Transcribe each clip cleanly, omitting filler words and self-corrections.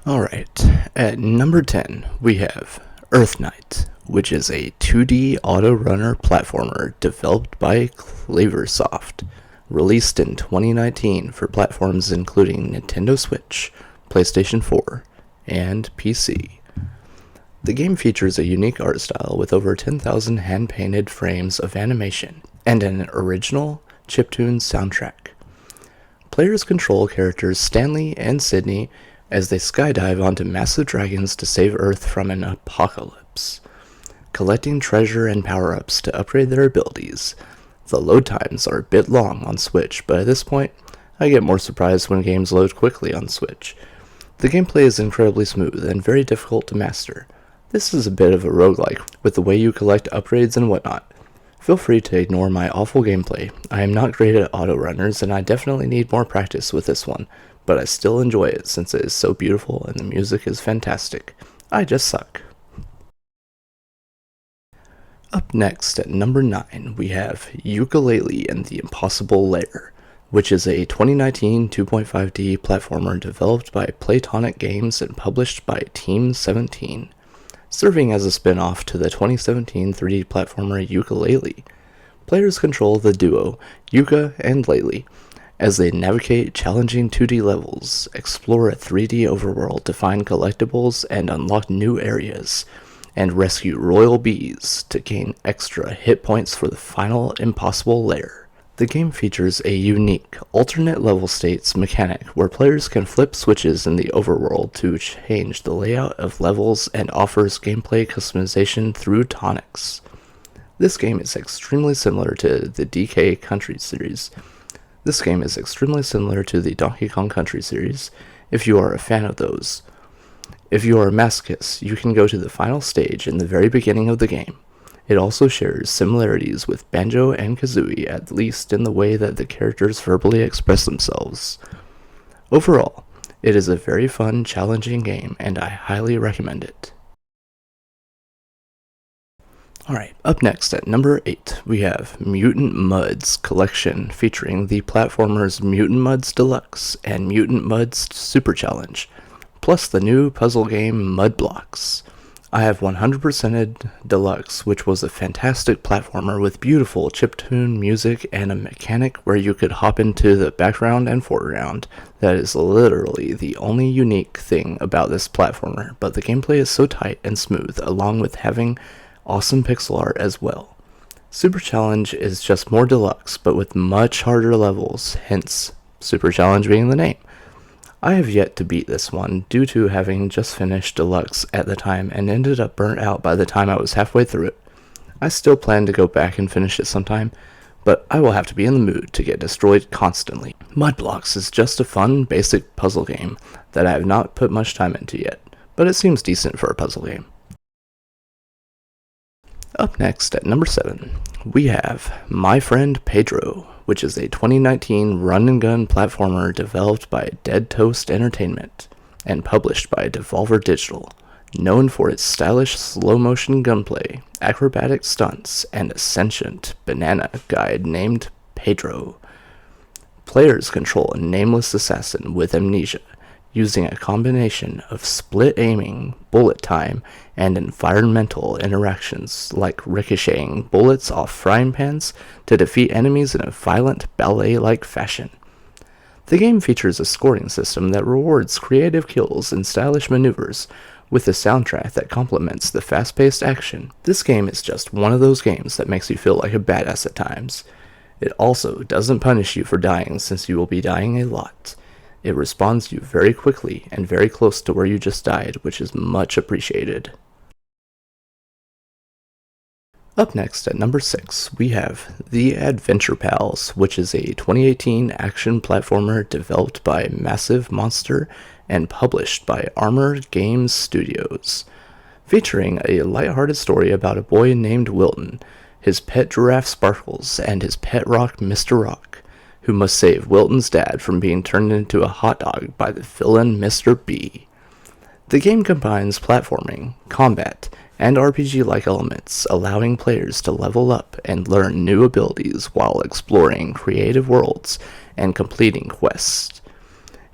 Alright, at number 10, we have Earthnight, which is a 2D auto-runner platformer developed by Cleversoft, released in 2019 for platforms including Nintendo Switch, PlayStation 4, and PC. The game features a unique art style with over 10,000 hand-painted frames of animation and an original chiptune soundtrack. Players control characters Stanley and Sydney as they skydive onto massive dragons to save Earth from an apocalypse, collecting treasure and power-ups to upgrade their abilities. The load times are a bit long on Switch, but at this point, I get more surprised when games load quickly on Switch. The gameplay is incredibly smooth and very difficult to master. This is a bit of a roguelike, with the way you collect upgrades and whatnot. Feel free to ignore my awful gameplay. I am not great at auto-runners, and I definitely need more practice with this one, but I still enjoy it since it is so beautiful and the music is fantastic. I just suck. Up next at number 9, we have Yooka-Laylee and the Impossible Lair, which is a 2019 2.5D platformer developed by Playtonic Games and published by Team 17. Serving as a spin-off to the 2017 3D platformer Yooka-Laylee. Players control the duo, Yooka and Laylee, as they navigate challenging 2D levels, explore a 3D overworld to find collectibles and unlock new areas, and rescue royal bees to gain extra hit points for the final impossible lair. The game features a unique, alternate level states mechanic where players can flip switches in the overworld to change the layout of levels and offers gameplay customization through tonics. This game is extremely similar to the DK Country series. This game is extremely similar to the Donkey Kong Country series, if you are a fan of those. If you are a masochist, you can go to the final stage in the very beginning of the game. It also shares similarities with Banjo and Kazooie, at least in the way that the characters verbally express themselves. Overall, it is a very fun, challenging game, and I highly recommend it. Alright, up next at number 8, we have Mutant Mudds Collection, featuring the platformers Mutant Mudds Deluxe and Mutant Mudds Super Challenge, plus the new puzzle game Mud Blocks. I have 100%ed Deluxe, which was a fantastic platformer with beautiful chiptune music and a mechanic where you could hop into the background and foreground. That is literally the only unique thing about this platformer, but the gameplay is so tight and smooth, along with having awesome pixel art as well. Super Challenge is just more deluxe, but with much harder levels, hence Super Challenge being the name. I have yet to beat this one due to having just finished Deluxe at the time and ended up burnt out by the time I was halfway through it. I still plan to go back and finish it sometime, but I will have to be in the mood to get destroyed constantly. Mud Blocks is just a fun, basic puzzle game that I have not put much time into yet, but it seems decent for a puzzle game. Up next at number 7, we have My Friend Pedro, which is a 2019 run-and-gun platformer developed by Dead Toast Entertainment and published by Devolver Digital, known for its stylish slow-motion gunplay, acrobatic stunts, and a sentient banana guide named Pedro. Players control a nameless assassin with amnesia, using a combination of split aiming, bullet time, and environmental interactions like ricocheting bullets off frying pans to defeat enemies in a violent ballet-like fashion. The game features a scoring system that rewards creative kills and stylish maneuvers, with a soundtrack that complements the fast-paced action. This game is just one of those games that makes you feel like a badass at times. It also doesn't punish you for dying, since you will be dying a lot. It respawns you very quickly and very close to where you just died, which is much appreciated. Up next at number 6, we have The Adventure Pals, which is a 2018 action platformer developed by Massive Monster and published by Armor Games Studios, featuring a lighthearted story about a boy named Wilton, his pet giraffe Sparkles, and his pet rock Mr. Rock, who must save Wilton's dad from being turned into a hot dog by the villain Mr. B. The game combines platforming, combat, and RPG-like elements, allowing players to level up and learn new abilities while exploring creative worlds and completing quests.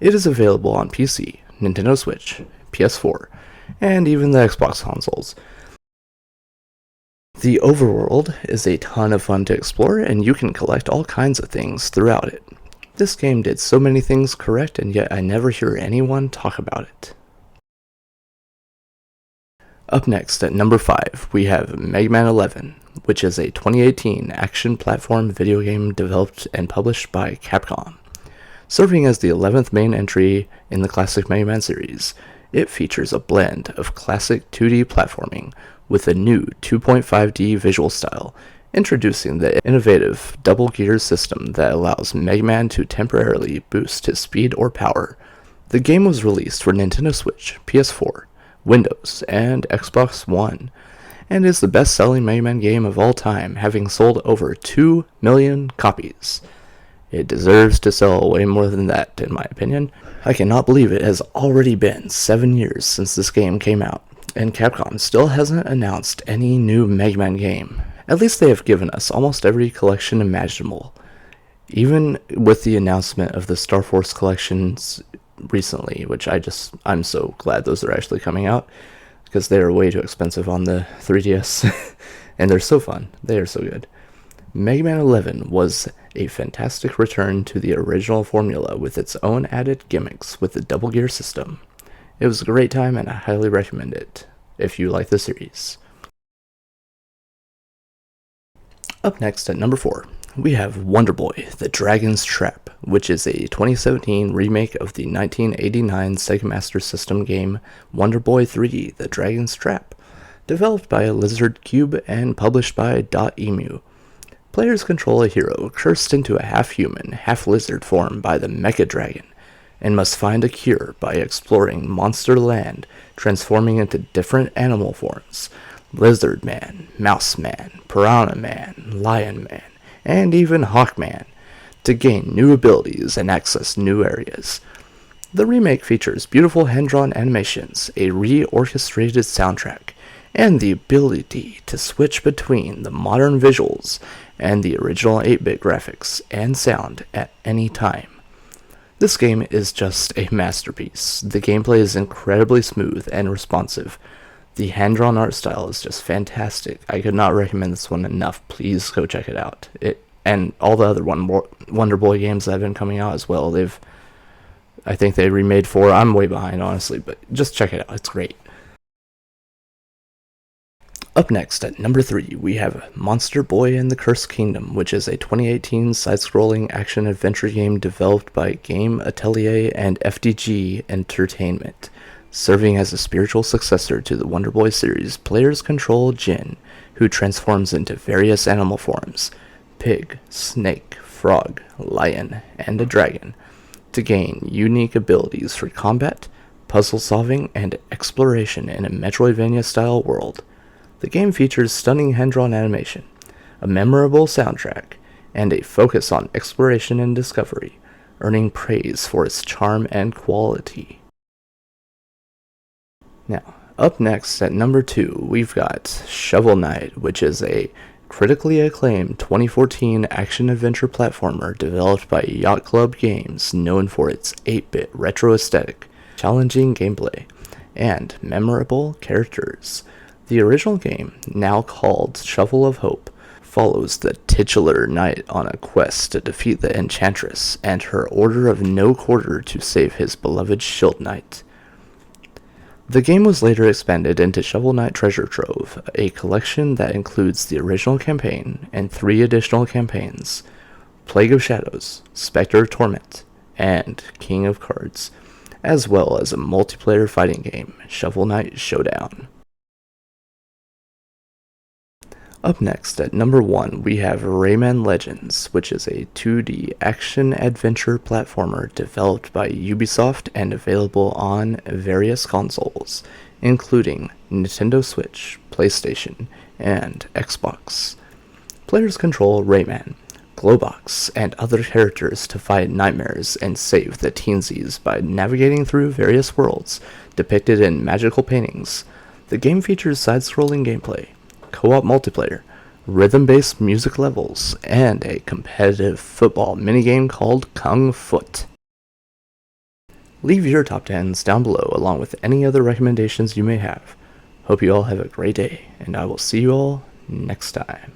It is available on PC, Nintendo Switch, PS4, and even the Xbox consoles. The overworld is a ton of fun to explore, and you can collect all kinds of things throughout it. This game did so many things correct, and yet I never hear anyone talk about it. Up next at number 5, we have Mega Man 11, which is a 2018 action platform video game developed and published by Capcom. Serving as the 11th main entry in the classic Mega Man series, it features a blend of classic 2D platforming with a new 2.5D visual style, introducing the innovative double gear system that allows Mega Man to temporarily boost his speed or power. The game was released for Nintendo Switch, PS4, Windows, and Xbox One, and is the best-selling Mega Man game of all time, having sold over 2 million copies. It deserves to sell way more than that, in my opinion. I cannot believe it has already been 7 years since this game came out, and Capcom still hasn't announced any new Mega Man game. At least they have given us almost every collection imaginable. Even with the announcement of the Star Force collections recently, which I'm so glad those are actually coming out, because they are way too expensive on the 3DS, and they're so fun. They are so good. Mega Man 11 was a fantastic return to the original formula with its own added gimmicks with the double gear system. It was a great time, and I highly recommend it if you like the series. Up next at number 4, we have Wonder Boy: The Dragon's Trap, which is a 2017 remake of the 1989 Sega Master System game Wonder Boy 3: The Dragon's Trap, developed by Lizard Cube and published by Dotemu. Players control a hero cursed into a half-human, half-lizard form by the Mecha Dragon, and must find a cure by exploring Monster Land, transforming into different animal forms: Lizard Man, Mouse Man, Piranha Man, Lion Man, and even Hawkman, to gain new abilities and access new areas. The remake features beautiful hand-drawn animations, a re-orchestrated soundtrack, and the ability to switch between the modern visuals and the original 8-bit graphics and sound at any time. This game is just a masterpiece. The gameplay is incredibly smooth and responsive. The hand-drawn art style is just fantastic. I could not recommend this one enough. Please go check it out. And all the other Wonder Boy games that have been coming out as well. I think they remade 4. I'm way behind, honestly, but just check it out. It's great. Up next at number 3, we have Monster Boy and the Cursed Kingdom, which is a 2018 side-scrolling action-adventure game developed by Game Atelier and FDG Entertainment. Serving as a spiritual successor to the Wonder Boy series, players control Jin, who transforms into various animal forms: pig, snake, frog, lion, and a dragon, to gain unique abilities for combat, puzzle solving, and exploration in a Metroidvania-style world. The game features stunning hand-drawn animation, a memorable soundtrack, and a focus on exploration and discovery, earning praise for its charm and quality. Now, up next at number 2, we've got Shovel Knight, which is a critically acclaimed 2014 action-adventure platformer developed by Yacht Club Games, known for its 8-bit retro aesthetic, challenging gameplay, and memorable characters. The original game, now called Shovel of Hope, follows the titular knight on a quest to defeat the Enchantress and her Order of No Quarter to save his beloved Shield Knight. The game was later expanded into Shovel Knight Treasure Trove, a collection that includes the original campaign and 3 additional campaigns: Plague of Shadows, Spectre of Torment, and King of Cards, as well as a multiplayer fighting game, Shovel Knight Showdown. Up next, at number 1, we have Rayman Legends, which is a 2D action-adventure platformer developed by Ubisoft and available on various consoles, including Nintendo Switch, PlayStation, and Xbox. Players control Rayman, Glowbox, and other characters to fight nightmares and save the teensies by navigating through various worlds depicted in magical paintings. The game features side-scrolling gameplay, co-op multiplayer, rhythm-based music levels, and a competitive football minigame called Kung Foot. Leave your top 10s down below along with any other recommendations you may have. Hope you all have a great day, and I will see you all next time.